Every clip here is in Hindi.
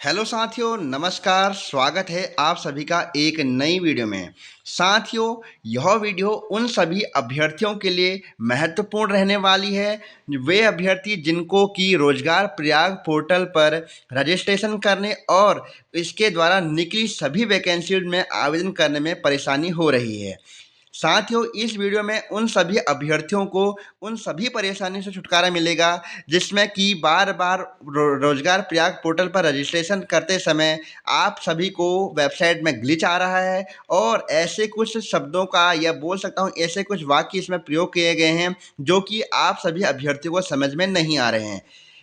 हेलो साथियों, नमस्कार। स्वागत है आप सभी का एक नई वीडियो में। साथियों, यह वीडियो उन सभी अभ्यर्थियों के लिए महत्वपूर्ण रहने वाली है, वे अभ्यर्थी जिनको कि रोजगार प्रयाग पोर्टल पर रजिस्ट्रेशन करने और इसके द्वारा निकली सभी वैकेंसी में आवेदन करने में परेशानी हो रही है। साथियों, इस वीडियो में उन सभी अभ्यर्थियों को उन सभी परेशानियों से छुटकारा मिलेगा जिसमें कि बार बार रोजगार प्रयाग पोर्टल पर रजिस्ट्रेशन करते समय आप सभी को वेबसाइट में ग्लिच आ रहा है और ऐसे कुछ शब्दों का या बोल सकता हूँ ऐसे कुछ वाक्य इसमें प्रयोग किए गए हैं जो कि आप सभी अभ्यर्थियों को समझ में नहीं आ रहे हैं।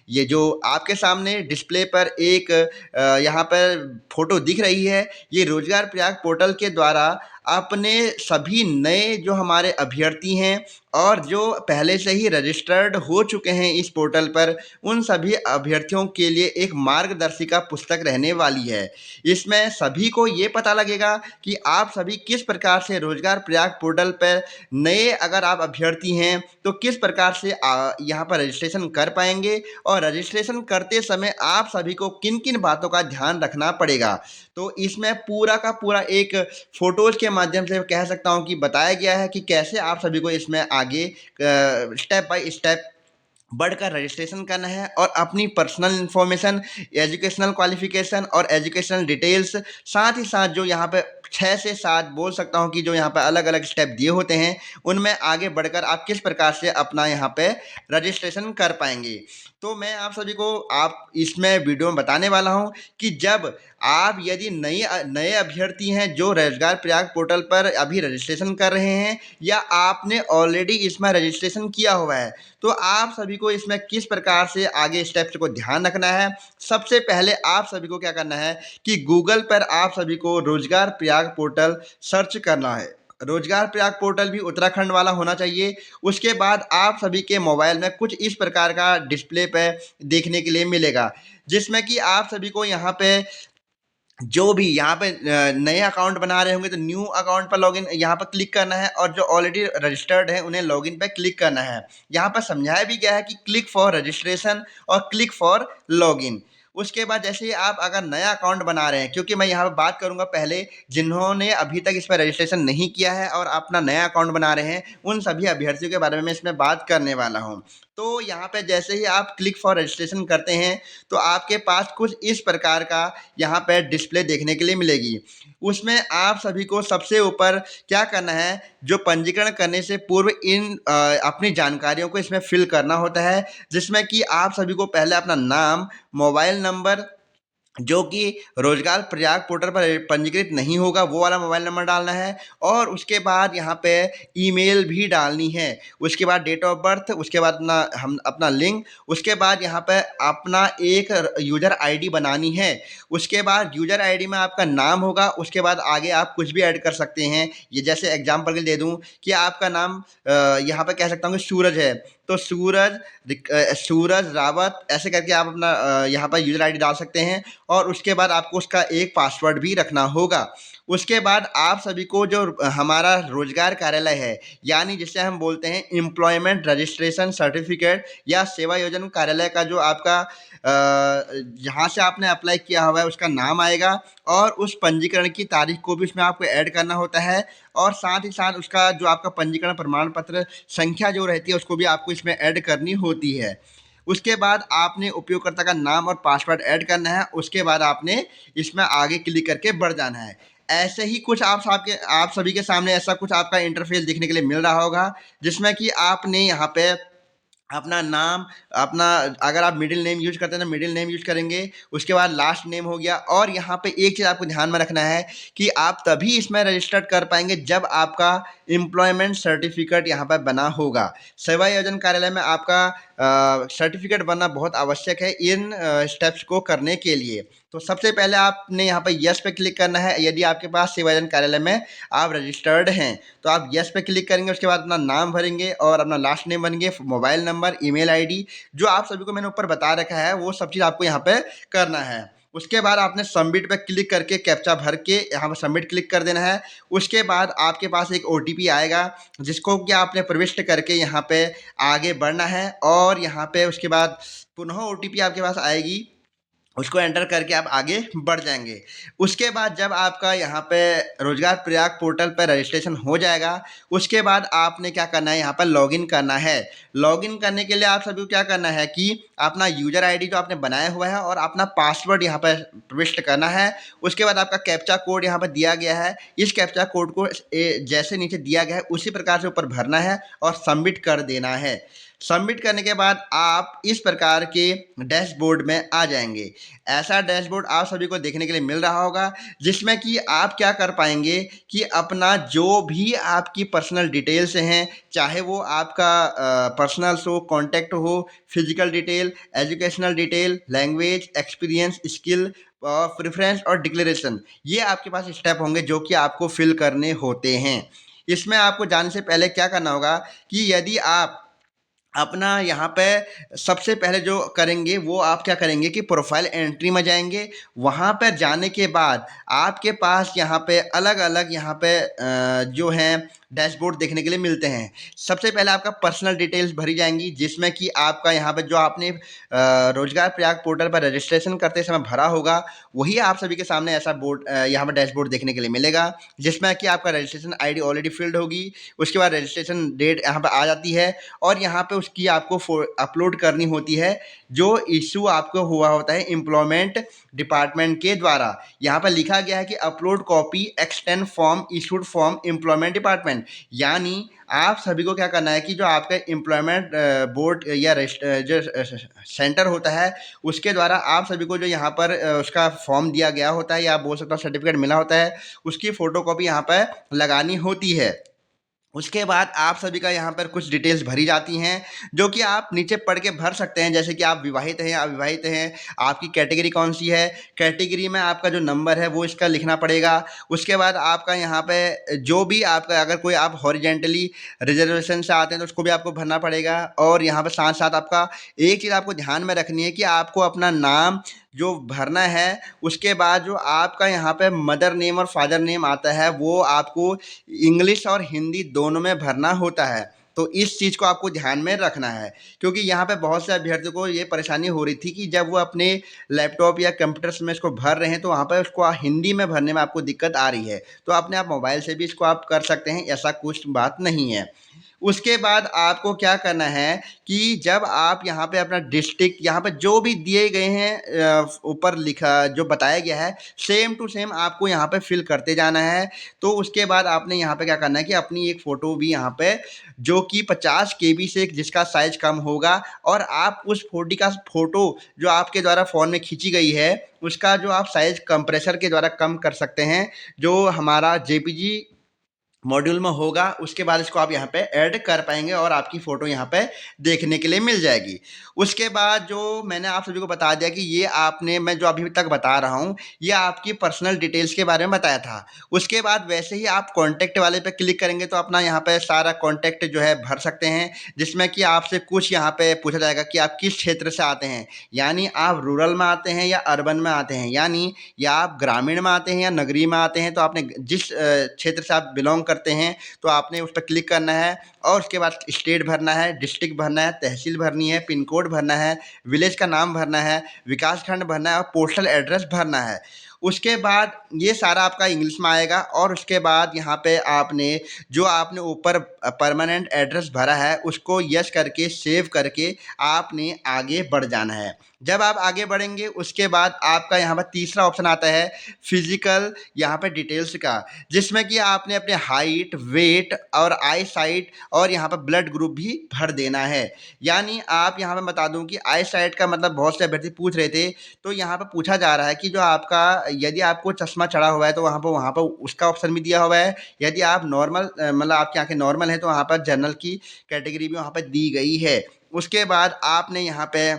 ये जो आपके सामने डिस्प्ले पर एक यहाँ पर फोटो दिख रही है, ये रोजगार प्रयाग पोर्टल के द्वारा अपने सभी नए जो हमारे अभ्यर्थी हैं और जो पहले से ही रजिस्टर्ड हो चुके हैं इस पोर्टल पर, उन सभी अभ्यर्थियों के लिए एक मार्गदर्शिका पुस्तक रहने वाली है। इसमें सभी को ये पता लगेगा कि आप सभी किस प्रकार से रोजगार प्रयाग पोर्टल पर नए अगर आप अभ्यर्थी हैं तो किस प्रकार से यहाँ पर रजिस्ट्रेशन कर पाएंगे और रजिस्ट्रेशन करते समय आप सभी को किन किन बातों का ध्यान रखना पड़ेगा। तो इसमें पूरा का पूरा एक फोटोज के माध्यम से कह सकता हूँ कि बताया गया है कि कैसे आप सभी को इसमें आगे स्टेप बाय स्टेप बढ़कर रजिस्ट्रेशन करना है और अपनी पर्सनल इन्फॉर्मेशन, एजुकेशनल क्वालिफिकेशन और एजुकेशनल डिटेल्स, साथ ही साथ जो यहाँ पे 6 से 7 बोल सकता हूँ कि जो यहाँ पे अलग अलग स्टेप दिए होते हैं, उनमें आगे बढ़कर आप किस प्रकार से अपना यहाँ पे रजिस्ट्रेशन कर पाएंगे। तो मैं आप सभी को आप इसमें वीडियो में बताने वाला हूँ कि जब आप यदि नए अभ्यर्थी हैं जो रोजगार प्रयाग पोर्टल पर अभी रजिस्ट्रेशन कर रहे हैं या आपने ऑलरेडी इसमें रजिस्ट्रेशन किया हुआ है, तो आप सभी को इसमें किस प्रकार से आगे स्टेप्स को ध्यान रखना है। सबसे पहले आप सभी को क्या करना है कि गूगल पर आप सभी को रोजगार प्रयाग पोर्टल सर्च करना है। रोजगार प्रयाग पोर्टल भी उत्तराखंड वाला होना चाहिए। उसके बाद आप सभी के मोबाइल में कुछ इस प्रकार का डिस्प्ले पे देखने के लिए मिलेगा, जिसमें कि आप सभी को यहाँ पे जो भी यहाँ पे नए अकाउंट बना रहे होंगे तो न्यू अकाउंट पर लॉगिन यहाँ पर क्लिक करना है और जो ऑलरेडी रजिस्टर्ड है उन्हें लॉगिन पे क्लिक करना है। यहाँ पर समझाया भी गया है कि क्लिक फॉर रजिस्ट्रेशन और क्लिक फॉर लॉगिन। उसके बाद जैसे ही आप अगर नया अकाउंट बना रहे हैं, क्योंकि मैं यहाँ पर बात करूँगा पहले जिन्होंने अभी तक इस पर रजिस्ट्रेशन नहीं किया है और अपना नया अकाउंट बना रहे हैं, उन सभी अभ्यर्थियों के बारे में मैं इसमें बात करने वाला हूँ। तो यहाँ पे जैसे ही आप क्लिक फॉर रजिस्ट्रेशन करते हैं तो आपके पास कुछ इस प्रकार का यहाँ पे डिस्प्ले देखने के लिए मिलेगी। उसमें आप सभी को सबसे ऊपर क्या करना है, जो पंजीकरण करने से पूर्व अपनी जानकारियों को इसमें फिल करना होता है, जिसमें कि आप सभी को पहले अपना नाम, मोबाइल नंबर जो कि रोजगार प्रयाग पोर्टल पर पंजीकृत नहीं होगा वो वाला मोबाइल नंबर डालना है और उसके बाद यहाँ पे ईमेल भी डालनी है। उसके बाद डेट ऑफ बर्थ, उसके बाद अपना लिंक, उसके बाद यहाँ पे अपना एक यूज़र आईडी बनानी है। उसके बाद यूज़र आईडी में आपका नाम होगा, उसके बाद आगे आप कुछ भी ऐड कर सकते हैं। ये जैसे एग्जांपल के लिए दे दूँ कि आपका नाम यहाँ पे कह सकता हूँ कि सूरज है, तो सूरज रावत ऐसे करके आप अपना यहाँ पर यूज़र आईडी डाल सकते हैं और उसके बाद आपको उसका एक पासवर्ड भी रखना होगा। उसके बाद आप सभी को जो हमारा रोजगार कार्यालय है, यानी जिसे हम बोलते हैं एम्प्लॉयमेंट रजिस्ट्रेशन सर्टिफिकेट या सेवा योजन कार्यालय का जो आपका जहाँ से आपने अप्लाई किया हुआ है उसका नाम आएगा और उस पंजीकरण की तारीख को भी उसमें आपको ऐड करना होता है और साथ ही साथ उसका जो आपका पंजीकरण प्रमाण पत्र संख्या जो रहती है उसको भी आपको इसमें ऐड करनी होती है। उसके बाद आपने उपयोगकर्ता का नाम और पासवर्ड ऐड करना है। उसके बाद आपने इसमें आगे क्लिक करके बढ़ जाना है। ऐसे ही कुछ आप सभी के सामने ऐसा कुछ आपका इंटरफेस देखने के लिए मिल रहा होगा, जिसमें कि आपने यहाँ पे अपना नाम, अपना अगर आप मिडिल नेम यूज़ करते हैं तो मिडिल नेम यूज़ करेंगे, उसके बाद लास्ट नेम हो गया। और यहाँ पे एक चीज़ आपको ध्यान में रखना है कि आप तभी इसमें रजिस्टर्ड कर पाएंगे जब आपका एम्प्लॉयमेंट सर्टिफिकेट यहाँ पर बना होगा। सेवा योजन कार्यालय में आपका सर्टिफिकेट बनना बहुत आवश्यक है इन स्टेप्स को करने के लिए। तो सबसे पहले आपने यहाँ पर यस पे क्लिक करना है। यदि आपके पास सेवा योजन कार्यालय में आप रजिस्टर्ड हैं तो आप यस पे क्लिक करेंगे। उसके बाद अपना नाम भरेंगे और अपना लास्ट नेम भरेंगे, मोबाइल नंबर, ईमेल आईडी, जो आप सभी को मैंने ऊपर बता रखा है वो सब चीज़ आपको यहाँ पे करना है। उसके बाद आपने सबमिट पे क्लिक करके कैप्चा भर के यहाँ पर सबमिट क्लिक कर देना है। उसके बाद आपके पास एक ओटीपी आएगा जिसको कि आपने प्रविष्ट करके यहाँ पे आगे बढ़ना है और यहाँ पे उसके बाद पुनः ओटीपी आपके पास आएगी उसको एंटर करके आप आगे बढ़ जाएंगे। उसके बाद जब आपका यहाँ पे रोजगार प्रयाग पोर्टल पर रजिस्ट्रेशन हो जाएगा, उसके बाद आपने क्या करना है, यहाँ पर लॉगिन करना है। लॉगिन करने के लिए आप सभी को क्या करना है कि अपना यूजर आईडी जो आपने बनाया हुआ है और अपना पासवर्ड यहाँ पर प्रविष्ट करना है। उसके बाद आपका कैप्चा कोड यहाँ पर दिया गया है, इस कैप्चा कोड को जैसे नीचे दिया गया है उसी प्रकार से ऊपर भरना है और सबमिट कर देना है। सबमिट करने के बाद आप इस प्रकार के डैशबोर्ड में आ जाएंगे। ऐसा डैशबोर्ड आप सभी को देखने के लिए मिल रहा होगा, जिसमें कि आप क्या कर पाएंगे कि अपना जो भी आपकी पर्सनल डिटेल्स हैं, चाहे वो आपका पर्सनल हो, कॉन्टैक्ट हो, physical detail, educational detail, language, experience, skill, preference और डिक्लेरेशन, ये आपके पास स्टेप होंगे जो कि आपको फिल करने होते हैं। इसमें आपको जाने से पहले क्या करना होगा कि यदि आप अपना यहाँ पे सबसे पहले जो करेंगे वो आप क्या करेंगे कि प्रोफाइल एंट्री में जाएंगे। वहाँ पर जाने के बाद आपके पास यहाँ पे अलग अलग यहाँ पे जो हैं डैशबोर्ड देखने के लिए मिलते हैं। सबसे पहले आपका पर्सनल डिटेल्स भरी जाएंगी, जिसमें कि आपका यहाँ पे जो आपने रोजगार प्रयाग पोर्टल पर रजिस्ट्रेशन करते समय भरा होगा, वही आप सभी के सामने ऐसा बोर्ड यहाँ पर डैशबोर्ड देखने के लिए मिलेगा, जिसमें कि आपका रजिस्ट्रेशन आईडी ऑलरेडी फिल्ड होगी। उसके बाद रजिस्ट्रेशन डेट यहाँ पर आ जाती है और यहाँ पे उसकी आपको अपलोड करनी होती है, जो इशू आपको हुआ होता है एम्प्लॉयमेंट डिपार्टमेंट के द्वारा। यहाँ पर लिखा गया है कि upload copy extend form issued form employment department, यानी आप सभी को क्या करना है कि जो आपका एम्प्लॉयमेंट बोर्ड या जो सेंटर होता है उसके द्वारा आप सभी को जो यहाँ पर उसका फॉर्म दिया गया होता है या आप बोल सकते हो सर्टिफिकेट मिला होता है, उसकी फ़ोटो कॉपी यहाँ पर लगानी होती है। उसके बाद आप सभी का यहाँ पर कुछ डिटेल्स भरी जाती हैं, जो कि आप नीचे पढ़ के भर सकते हैं, जैसे कि आप विवाहित हैं या अविवाहित हैं, आपकी कैटेगरी कौन सी है, कैटेगरी में आपका जो नंबर है वो इसका लिखना पड़ेगा। उसके बाद आपका यहाँ पे जो भी आपका अगर कोई आप हॉरिजेंटली रिजर्वेशन से आते हैं तो उसको भी आपको भरना पड़ेगा। और यहाँ पर साथ साथ आपका एक चीज़ आपको ध्यान में रखनी है कि आपको अपना नाम जो भरना है, उसके बाद जो आपका यहाँ पे मदर नेम और फादर नेम आता है वो आपको इंग्लिश और हिंदी दोनों में भरना होता है। तो इस चीज़ को आपको ध्यान में रखना है, क्योंकि यहाँ पे बहुत से अभ्यर्थियों को ये परेशानी हो रही थी कि जब वो अपने लैपटॉप या कंप्यूटर्स में इसको भर रहे हैं तो वहाँ पर उसको हिंदी में भरने में आपको दिक्कत आ रही है। तो अपने आप मोबाइल से भी इसको आप कर सकते हैं, ऐसा कुछ बात नहीं है। उसके बाद आपको क्या करना है कि जब आप यहाँ पे अपना डिस्ट्रिक्ट यहाँ पे जो भी दिए गए हैं ऊपर लिखा जो बताया गया है सेम टू सेम आपको यहाँ पे फिल करते जाना है। तो उसके बाद आपने यहाँ पे क्या करना है कि अपनी एक फ़ोटो भी यहाँ पे जो कि 50 केबी से जिसका साइज़ कम होगा, और आप उस फ़ोटो जो आपके द्वारा फ़ोन में खींची गई है उसका जो आप साइज़ कंप्रेसर के द्वारा कम कर सकते हैं, जो हमारा जेपीजी मॉड्यूल में होगा। उसके बाद इसको आप यहाँ पे ऐड कर पाएंगे और आपकी फ़ोटो यहाँ पे देखने के लिए मिल जाएगी। उसके बाद जो मैंने आप सभी को बता दिया कि ये आपने मैं जो अभी तक बता रहा हूँ ये आपकी पर्सनल डिटेल्स के बारे में बताया था। उसके बाद वैसे ही आप कॉन्टैक्ट वाले पे क्लिक करेंगे तो अपना यहाँ पे सारा कॉन्टैक्ट जो है भर सकते हैं, जिसमें कि आपसे कुछ यहाँ पे पूछा जाएगा कि आप किस क्षेत्र से आते हैं, यानी आप रूरल में आते हैं या अर्बन में आते हैं, यानी या आप ग्रामीण में आते हैं या नगरीय में आते हैं। तो आपने जिस क्षेत्र से आप बिलोंग करते हैं तो आपने उस पर क्लिक करना है और उसके बाद स्टेट भरना है, डिस्ट्रिक्ट भरना है, तहसील भरनी है, पिन कोड भरना है, विलेज का नाम भरना है, विकास खंड भरना है और पोस्टल एड्रेस भरना है। उसके बाद ये सारा आपका इंग्लिश में आएगा और उसके बाद यहाँ पे आपने जो आपने ऊपर परमानेंट एड्रेस भरा है उसको यस करके सेव करके आपने आगे बढ़ जाना है। जब आप आगे बढ़ेंगे उसके बाद आपका यहाँ पर तीसरा ऑप्शन आता है फिजिकल यहाँ पे डिटेल्स का, जिसमें कि आपने अपने हाइट, वेट और आई साइट और यहाँ पर ब्लड ग्रुप भी भर देना है। यानी आप यहाँ पे बता दूं कि आई साइट का मतलब बहुत से अभ्यर्थी पूछ रहे थे, तो यहाँ पर पूछा जा रहा है कि जो आपका यदि आपको चश्मा चढ़ा हुआ है तो वहाँ पर उसका ऑप्शन भी दिया हुआ है। यदि आप नॉर्मल मतलब आपकी आंखें नॉर्मल है तो वहाँ पर जनरल की कैटेगरी भी वहाँ पर दी गई है। उसके बाद आपने यहाँ पे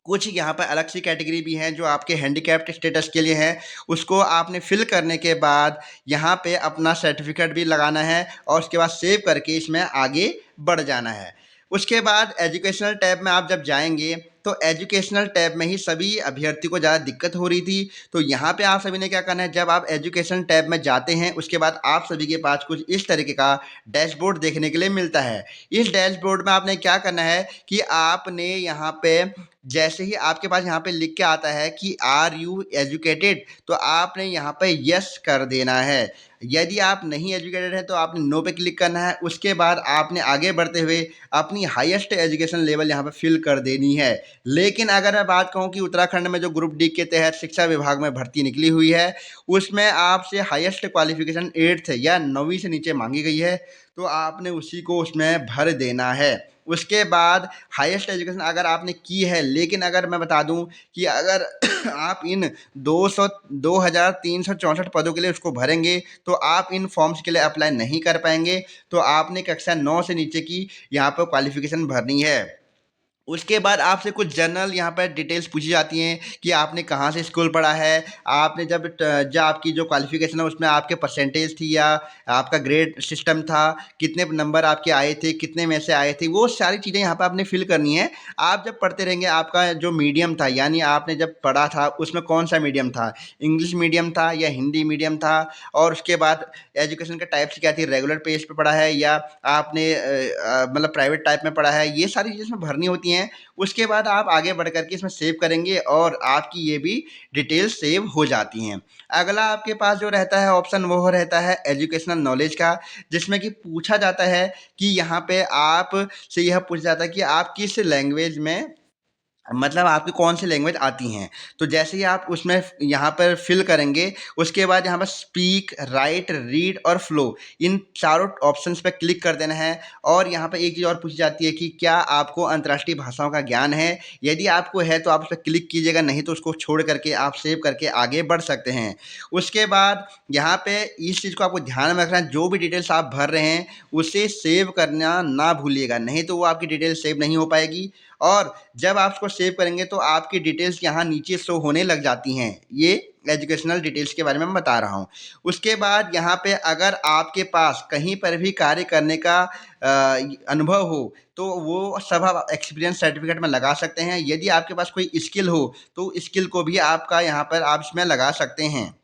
कुछ यहाँ पर अलग सी कैटेगरी भी हैं जो आपके हैंडीकैप्ड स्टेटस के लिए हैं, उसको आपने फिल करने के बाद यहाँ पे अपना सर्टिफिकेट भी लगाना है और उसके बाद सेव करके इसमें आगे बढ़ जाना है। उसके बाद एजुकेशनल टैब में आप जब जाएंगे तो एजुकेशनल टैब में ही सभी अभ्यर्थी को ज़्यादा दिक्कत हो रही थी। तो यहाँ पे आप सभी ने क्या करना है, जब आप एजुकेशन टैब में जाते हैं उसके बाद आप सभी के पास कुछ इस तरीके का डैशबोर्ड देखने के लिए मिलता है। इस डैशबोर्ड में आपने क्या करना है कि आपने यहाँ पे जैसे ही आपके पास यहाँ पे लिख के आता है कि आर यू एजुकेटेड, तो आपने यहाँ पे यस कर देना है। यदि आप नहीं एजुकेटेड हैं तो आपने नो पे क्लिक करना है। उसके बाद आपने आगे बढ़ते हुए अपनी हाईएस्ट एजुकेशन लेवल यहाँ पे फिल कर देनी है। लेकिन अगर मैं बात कहूँ कि उत्तराखंड में जो ग्रुप डी के तहत शिक्षा विभाग में भर्ती निकली हुई है, उसमें आपसे हाईएस्ट क्वालिफिकेशन 8th या 9वीं से नीचे मांगी गई है, तो आपने उसी को उसमें भर देना है। उसके बाद हाईएस्ट एजुकेशन अगर आपने की है, लेकिन अगर मैं बता दूं कि अगर आप इन 2364 पदों के लिए उसको भरेंगे तो आप इन फॉर्म्स के लिए अप्लाई नहीं कर पाएंगे। तो आपने कक्षा 9 से नीचे की यहाँ पर क्वालिफिकेशन भरनी है। उसके बाद आपसे कुछ जनरल यहाँ पर डिटेल्स पूछी जाती हैं कि आपने कहाँ से स्कूल पढ़ा है, आपने जब आपकी जो क्वालिफिकेशन है उसमें आपके परसेंटेज थी या आपका ग्रेड सिस्टम था, कितने नंबर आपके आए थे, कितने में से आए थे, वो सारी चीज़ें यहाँ पर आपने फिल करनी है। आप जब पढ़ते रहेंगे आपका जो मीडियम था, यानी आपने जब पढ़ा था उसमें कौन सा मीडियम था, इंग्लिश मीडियम था या हिंदी मीडियम था, और उसके बाद एजुकेशन का टाइप्स क्या थी, रेगुलर पेज पे पढ़ा है या आपने मतलब प्राइवेट टाइप में पढ़ा है, ये सारी चीज़ें इसमें भरनी होती हैं। उसके बाद आप आगे बढ़ कर के इसमें सेव करेंगे और आपकी ये भी डिटेल्स सेव हो जाती हैं। अगला आपके पास जो रहता है ऑप्शन वो रहता है एजुकेशनल नॉलेज का, जिसमें कि पूछा जाता है कि यहाँ पे आप से यह पूछा जाता है कि आप किस लैंग्वेज में, मतलब आपकी कौन सी लैंग्वेज आती हैं। तो जैसे ही आप उसमें यहाँ पर फिल करेंगे, उसके बाद यहाँ पर स्पीक, राइट, रीड और फ्लो, इन चारों ऑप्शंस पे क्लिक कर देना है। और यहाँ पर एक चीज़ और पूछी जाती है कि क्या आपको अंतर्राष्ट्रीय भाषाओं का ज्ञान है। यदि आपको है तो आप उस पर क्लिक कीजिएगा, नहीं तो उसको छोड़ करके आप सेव करके आगे बढ़ सकते हैं। उसके बाद यहाँ पे इस चीज़ को आपको ध्यान में रखना है, जो भी डिटेल्स आप भर रहे हैं उसे सेव करना ना भूलिएगा, नहीं तो वो आपकी डिटेल सेव नहीं हो पाएगी। और जब आप उसको सेव करेंगे तो आपकी डिटेल्स यहाँ नीचे शो होने लग जाती हैं। ये एजुकेशनल डिटेल्स के बारे में मैं बता रहा हूँ। उसके बाद यहाँ पे अगर आपके पास कहीं पर भी कार्य करने का अनुभव हो तो वो सब आप एक्सपीरियंस सर्टिफिकेट में लगा सकते हैं। यदि आपके पास कोई स्किल हो तो स्किल को भी आपका यहाँ पर आप इसमें लगा सकते हैं।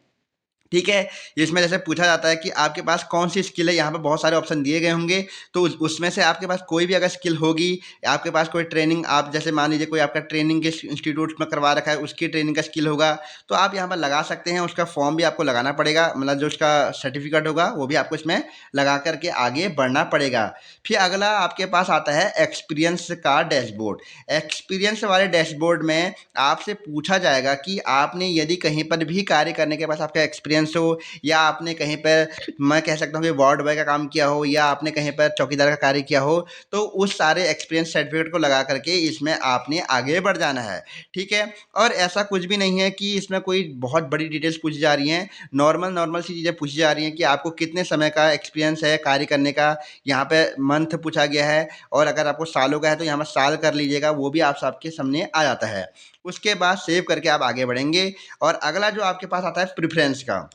ठीक है, इसमें जैसे पूछा जाता है कि आपके पास कौन सी स्किल है, यहाँ पे बहुत सारे ऑप्शन दिए गए होंगे, तो उसमें से आपके पास कोई भी अगर स्किल होगी, आपके पास कोई ट्रेनिंग, आप जैसे मान लीजिए कोई आपका ट्रेनिंग के इंस्टीट्यूट में करवा रखा है, उसकी ट्रेनिंग का स्किल होगा, तो आप यहाँ पर लगा सकते हैं। उसका फॉर्म भी आपको लगाना पड़ेगा, मतलब जो उसका सर्टिफिकेट होगा वो भी आपको इसमें लगा करके आगे बढ़ना पड़ेगा। फिर अगला आपके पास आता है एक्सपीरियंस का डैशबोर्ड। एक्सपीरियंस वाले डैशबोर्ड में आपसे पूछा जाएगा कि आपने यदि कहीं पर भी कार्य करने के पास आपका एक्सपीरियंस हो, या आपने कहीं पर, मैं कह सकता हूँ कि वार्ड बॉय का काम किया हो, या आपने कहीं पर चौकीदार का कार्य किया हो, तो उस सारे एक्सपीरियंस सर्टिफिकेट को लगा करके इसमें आपने आगे बढ़ जाना है। ठीक है, और ऐसा कुछ भी नहीं है कि इसमें कोई बहुत बड़ी डिटेल्स पूछी जा रही हैं, नॉर्मल नॉर्मल सी चीज़ें पूछी जा रही हैं कि आपको कितने समय का एक्सपीरियंस है कार्य करने का। यहाँ पे मंथ पूछा गया है, और अगर आपको सालों का है तो यहाँ पर साल कर लीजिएगा, वो भी आप सबके सामने आ जाता है। उसके बाद सेव करके आप आगे बढ़ेंगे। और अगला जो आपके पास आता है प्रेफरेंस का।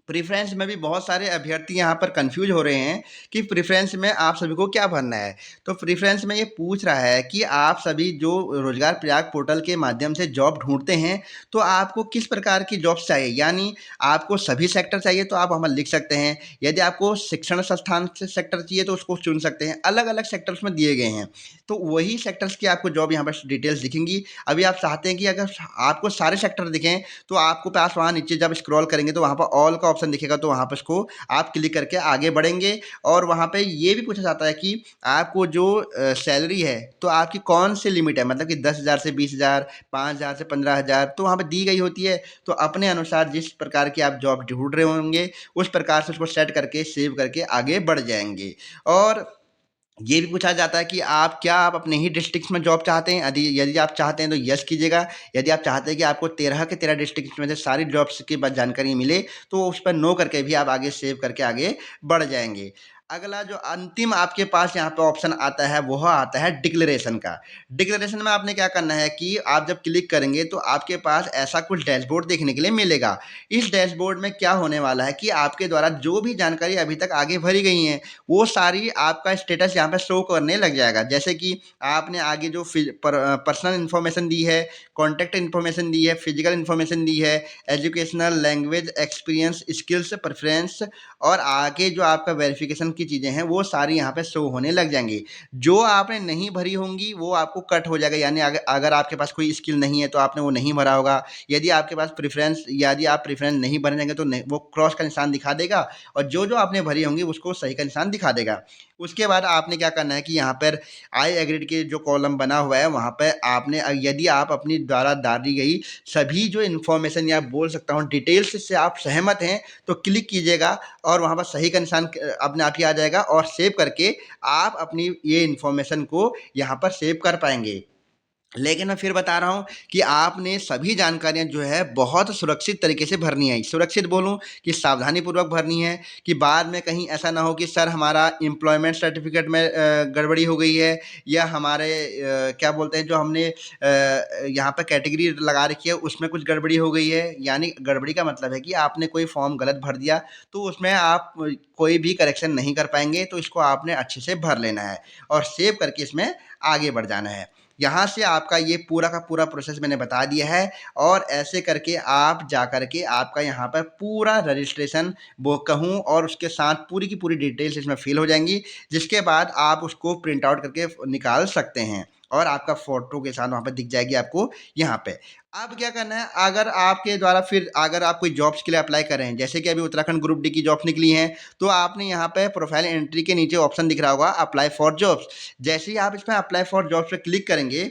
प्रेफ़रेंस में भी बहुत सारे अभ्यर्थी यहाँ पर कन्फ्यूज़ हो रहे हैं कि प्रेफ़रेंस में आप सभी को क्या भरना है। तो प्रेफ़रेंस में ये पूछ रहा है कि आप सभी जो रोज़गार प्रयाग पोर्टल के माध्यम से जॉब ढूँढते हैं, तो आपको किस प्रकार की जॉब्स चाहिए? यानी आपको सभी सेक्टर चाहिए तो आप वहाँ लिख सकते हैं। यदि आपको शिक्षण संस्थान से सेक्टर चाहिए तो उसको चुन सकते हैं। अलग-अलग सेक्टर्स में दिए गए हैं। तो वही सेक्टर्स की आपको जॉब यहाँ पर डिटेल्स दिखेंगी। अभी आप चाहते हैं कि अगर आपको सारे सेक्टर दिखें, तो आपको पास वहाँ नीचे जब स्क्रॉल करेंगे तो वहाँ पर ऑल का ऑप्शन दिखेगा, तो वहाँ पर इसको आप क्लिक करके आगे बढ़ेंगे। और वहाँ पे ये भी पूछा जाता है कि आपको जो सैलरी है तो आपकी कौन सी लिमिट है, मतलब कि 10,000 से 20,000, 5,000 से 15,000, तो वहाँ पे दी गई होती है। तो अपने अनुसार जिस प्रकार की आप जॉब ढूंढ रहे होंगे उस प्रकार से उसको सेट करके सेव करके आगे बढ़ जाएंगे। और ये भी पूछा जाता है कि आप अपने ही डिस्ट्रिक्ट में जॉब चाहते हैं। यदि यदि आप चाहते हैं तो यस कीजिएगा। यदि आप चाहते हैं कि आपको 13 के 13 डिस्ट्रिक्ट में से सारी जॉब्स की जानकारी मिले, तो उस पर नो करके भी आप आगे सेव करके आगे बढ़ जाएंगे। अगला जो अंतिम आपके पास यहाँ पे ऑप्शन आता है वह आता है डिक्लेरेशन का। डिक्लेरेशन में आपने क्या करना है कि आप जब क्लिक करेंगे तो आपके पास ऐसा कुछ डैशबोर्ड देखने के लिए मिलेगा। इस डैशबोर्ड में क्या होने वाला है कि आपके द्वारा जो भी जानकारी अभी तक आगे भरी गई हैं वो सारी आपका स्टेटस यहाँ पे शो करने लग जाएगा। जैसे कि आपने आगे जो पर्सनल इन्फॉर्मेशन दी है, कॉन्टैक्ट इन्फॉर्मेशन दी है, फिजिकल इन्फॉर्मेशन दी है, educational, language, experience, skills, preference, और आगे जो आपका वेरिफिकेशन की चीज़ें हैं वो सारी यहाँ पे शो होने लग जाएंगी। जो आपने नहीं भरी होंगी वो आपको कट हो जाएगा, यानी अगर अगर आपके पास कोई स्किल नहीं है तो आपने वो नहीं भरा होगा। यदि आपके पास प्रेफरेंस, यदि आप प्रेफरेंस नहीं भर जाएंगे तो वो क्रॉस का निशान दिखा देगा, और जो जो आपने भरी होंगी उसको सही का निशान दिखा देगा। उसके बाद आपने क्या करना है कि यहाँ पर आई एग्रीड के जो कॉलम बना हुआ है वहाँ पे आपने यदि आप अपनी द्वारा डाली गई सभी जो इन्फॉर्मेशन या बोल सकता हूँ डिटेल्स से आप सहमत हैं तो क्लिक कीजिएगा, और वहाँ पर सही का निशान अपने आप ही आ जाएगा, और सेव करके आप अपनी ये इन्फॉर्मेशन को यहाँ पर सेव कर पाएंगे। लेकिन मैं फिर बता रहा हूँ कि आपने सभी जानकारियाँ जो है बहुत सुरक्षित तरीके से भरनी है। सुरक्षित बोलूँ कि सावधानीपूर्वक भरनी है, कि बाद में कहीं ऐसा ना हो कि सर हमारा एम्प्लॉयमेंट सर्टिफिकेट में गड़बड़ी हो गई है, या हमारे क्या बोलते हैं जो हमने यहाँ पे कैटेगरी लगा रखी है उसमें कुछ गड़बड़ी हो गई है। यानी गड़बड़ी का मतलब है कि आपने कोई फॉर्म गलत भर दिया तो उसमें आप कोई भी करेक्शन नहीं कर पाएंगे, तो इसको आपने अच्छे से भर लेना है और सेव करके इसमें आगे बढ़ जाना है। यहाँ से आपका ये पूरा का पूरा प्रोसेस मैंने बता दिया है, और ऐसे करके आप जा कर के आपका यहाँ पर पूरा रजिस्ट्रेशन वो कहूँ और उसके साथ पूरी की पूरी डिटेल्स इसमें फिल हो जाएंगी, जिसके बाद आप उसको प्रिंट आउट करके निकाल सकते हैं और आपका फ़ोटो के साथ वहाँ पर दिख जाएगी आपको यहाँ पे। अब क्या करना है, अगर आपके द्वारा फिर अगर आप कोई जॉब्स के लिए अप्लाई कर रहे हैं, जैसे कि अभी उत्तराखंड ग्रुप डी की जॉब्स निकली हैं, तो आपने यहाँ पे प्रोफाइल एंट्री के नीचे ऑप्शन दिख रहा होगा अप्लाई फॉर जॉब्स। जैसे ही आप इसमें अप्लाई फॉर जॉब्स पे क्लिक करेंगे,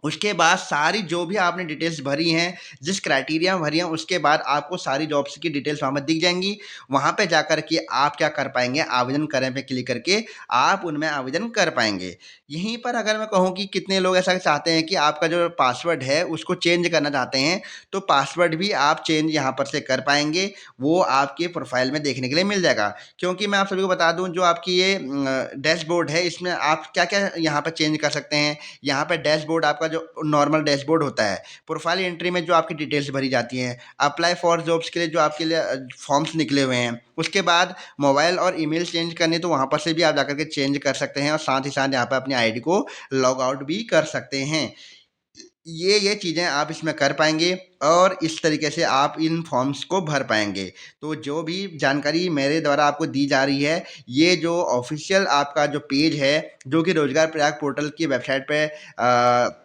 उसके बाद सारी जो भी आपने डिटेल्स भरी हैं, जिस क्राइटेरिया में भरी हैं, उसके बाद आपको सारी जॉब्स की डिटेल्स वहाँ पर दिख जाएँगी। वहाँ पे जाकर के आप क्या कर पाएँगे, आवेदन करें पे क्लिक करके आप उनमें आवेदन कर पाएँगे। यहीं पर अगर मैं कहूँ कि कितने लोग ऐसा चाहते हैं कि आपका जो पासवर्ड है उसको चेंज करना चाहते हैं, तो पासवर्ड भी आप चेंज यहाँ पर से कर पाएँगे। वो आपके प्रोफाइल में देखने के लिए मिल जाएगा। क्योंकि मैं आप सभी को बता दूँ, जो आपकी ये डैशबोर्ड है इसमें आप क्या-क्या यहाँ पर चेंज कर सकते हैं। यहाँ पे डैशबोर्ड आपका जो नॉर्मल डैशबोर्ड होता है, प्रोफाइल एंट्री में जो आपकी डिटेल्स भरी जाती हैं, अप्लाई फॉर जॉब्स के लिए जो आपके लिए फॉर्म्स निकले हुए हैं, उसके बाद मोबाइल और ईमेल चेंज करने तो वहाँ पर से भी आप जाकर के चेंज कर सकते हैं, और साथ ही साथ यहाँ पे अपनी आईडी को लॉग आउट भी कर सकते हैं। ये चीज़ें आप इसमें कर पाएँगे, और इस तरीके से आप इन फॉर्म्स को भर पाएँगे। तो जो भी जानकारी मेरे द्वारा आपको दी जा रही है, ये जो ऑफ़िशियल आपका जो पेज है, जो कि रोज़गार प्रयाग पोर्टल की वेबसाइट पे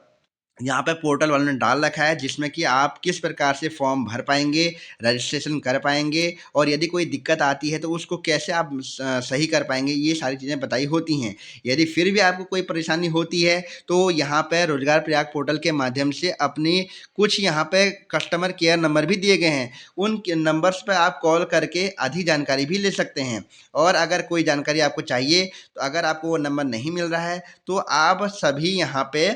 यहाँ पे पोर्टल वालों ने डाल रखा है, जिसमें कि आप किस प्रकार से फॉर्म भर पाएँगे, रजिस्ट्रेशन कर पाएँगे, और यदि कोई दिक्कत आती है तो उसको कैसे आप सही कर पाएँगे, ये सारी चीज़ें बताई होती हैं। यदि फिर भी आपको कोई परेशानी होती है तो यहाँ पे रोज़गार प्रयाग पोर्टल के माध्यम से अपनी कुछ यहाँ पे कस्टमर केयर नंबर भी दिए गए हैं। उन के नंबर्स पे आप कॉल करके आधी जानकारी भी ले सकते हैं, और अगर कोई जानकारी आपको चाहिए तो अगर आपको वो नंबर नहीं मिल रहा है तो आप सभी यहाँ पे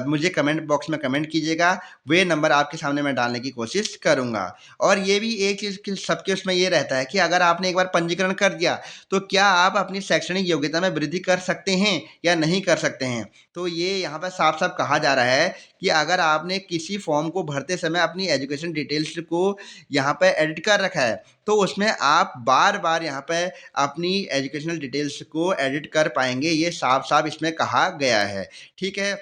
मुझे कमेंट बॉक्स में कमेंट कीजिएगा, वे नंबर आपके सामने मैं डालने की कोशिश करूँगा। और ये भी एक चीज़ कि सबके उसमें ये रहता है कि अगर आपने एक बार पंजीकरण कर दिया, तो क्या आप अपनी शैक्षणिक योग्यता में वृद्धि कर सकते हैं या नहीं कर सकते हैं? तो ये यहाँ पे साफ-साफ कहा जा रहा है कि अगर आपने किसी फॉर्म को भरते समय अपनी एजुकेशन डिटेल्स को यहाँ पे एडिट कर रखा है, तो उसमें आप बार-बार यहाँ पे अपनी एजुकेशनल डिटेल्स को एडिट कर पाएँगे, ये साफ-साफ इसमें कहा गया है। ठीक है?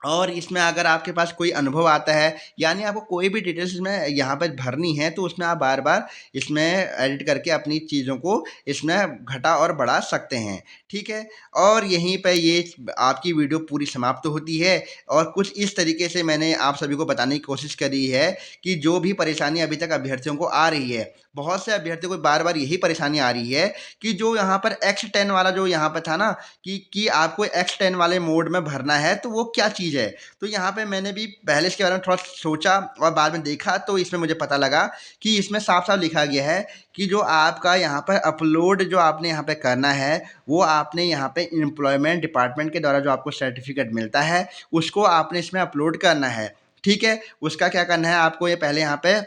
और इसमें अगर आपके पास कोई अनुभव आता है, यानी आपको कोई भी डिटेल्स इसमें यहाँ पे भरनी है, तो उसमें आप बार-बार इसमें एडिट करके अपनी चीज़ों को इसमें घटा और बढ़ा सकते हैं, ठीक है? और यहीं पे ये आपकी वीडियो पूरी समाप्त होती है, और कुछ इस तरीके से मैंने आप सभी को बताने की कोशिश करी है कि जो भी परेशानी अभी तक अभ्यर्थियों को आ रही है, बहुत से अभ्यर्थियों को बार-बार यही परेशानी आ रही है कि जो यहाँ पर X10 वाला जो यहाँ पे था ना, कि आपको X10 वाले मोड में भरना है, तो वो क्या चीज़ है? तो यहाँ पे मैंने भी पहले इसके बारे में थोड़ा सोचा और बाद में देखा, तो इसमें मुझे पता लगा कि इसमें साफ-साफ लिखा गया है कि जो आपका यहाँ पर अपलोड जो आपने यहाँ पे करना है, वो आपने यहाँ पे एम्प्लॉयमेंट डिपार्टमेंट के द्वारा जो आपको सर्टिफ़िकेट मिलता है, उसको आपने इसमें अपलोड करना है, ठीक है? उसका क्या करना है, आपको ये पहले यहाँ पे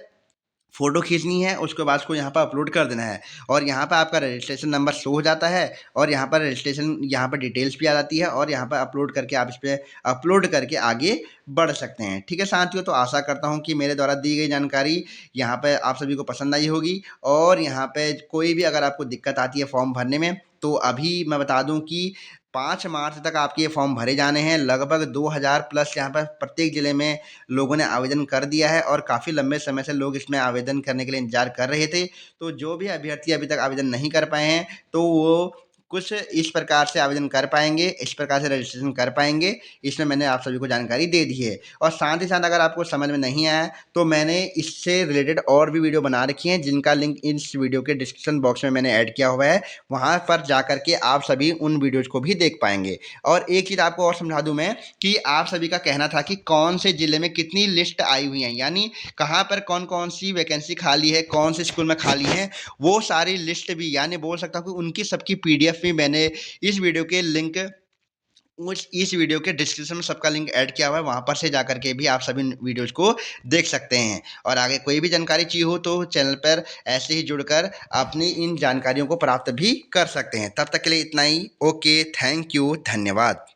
फ़ोटो खींचनी है, उसके बाद उसको यहाँ पर अपलोड कर देना है, और यहाँ पे आपका रजिस्ट्रेशन नंबर शो हो जाता है, और यहाँ पर रजिस्ट्रेशन यहाँ पर डिटेल्स भी आ जाती है, और यहाँ पर अपलोड करके आप इस पे अपलोड करके आगे बढ़ सकते हैं। ठीक है साथियों, तो आशा करता हूँ कि मेरे द्वारा दी गई जानकारी यहाँ पे आप सभी को पसंद आई होगी, और यहाँ पे कोई भी अगर आपको दिक्कत आती है फॉर्म भरने में, तो अभी मैं बता दूँ कि 5 मार्च तक आपके ये फॉर्म भरे जाने हैं। लगभग 2000 प्लस यहाँ पर प्रत्येक ज़िले में लोगों ने आवेदन कर दिया है और काफ़ी लंबे समय से लोग इसमें आवेदन करने के लिए इंतज़ार कर रहे थे। तो जो भी अभ्यर्थी अभी तक आवेदन नहीं कर पाए हैं, तो वो कुछ इस प्रकार से आवेदन कर पाएँगे, इस प्रकार से रजिस्ट्रेशन कर पाएँगे। इसमें मैंने आप सभी को जानकारी दे दी है। और साथ ही साथ अगर आपको समझ में नहीं आया, तो मैंने इससे रिलेटेड और भी वीडियो बना रखी हैं, जिनका लिंक इस वीडियो के डिस्क्रिप्शन बॉक्स में मैंने ऐड किया हुआ है। वहाँ पर जाकर के आप सभी उन वीडियोज़ को भी देख पाएँगे। और एक चीज़ आपको और समझा दूँ मैं कि आप सभी का कहना था कि कौन से ज़िले में कितनी लिस्ट आई हुई हैं, यानी कहाँ पर कौन-कौन सी वैकेंसी खाली है, कौन से स्कूल में खाली है, वो सारी लिस्ट भी, यानी बोल सकता हूँ कि उनकी सबकी पीडीएफ भी मैंने इस वीडियो के लिंक उस इस वीडियो के डिस्क्रिप्शन में सबका लिंक ऐड किया हुआ है। वहाँ पर से जाकर के भी आप सभी वीडियोज़ को देख सकते हैं। और आगे कोई भी जानकारी चाहिए हो तो चैनल पर ऐसे ही जुड़कर अपनी इन जानकारियों को प्राप्त भी कर सकते हैं। तब तक के लिए इतना ही। ओके, थैंक यू, धन्यवाद।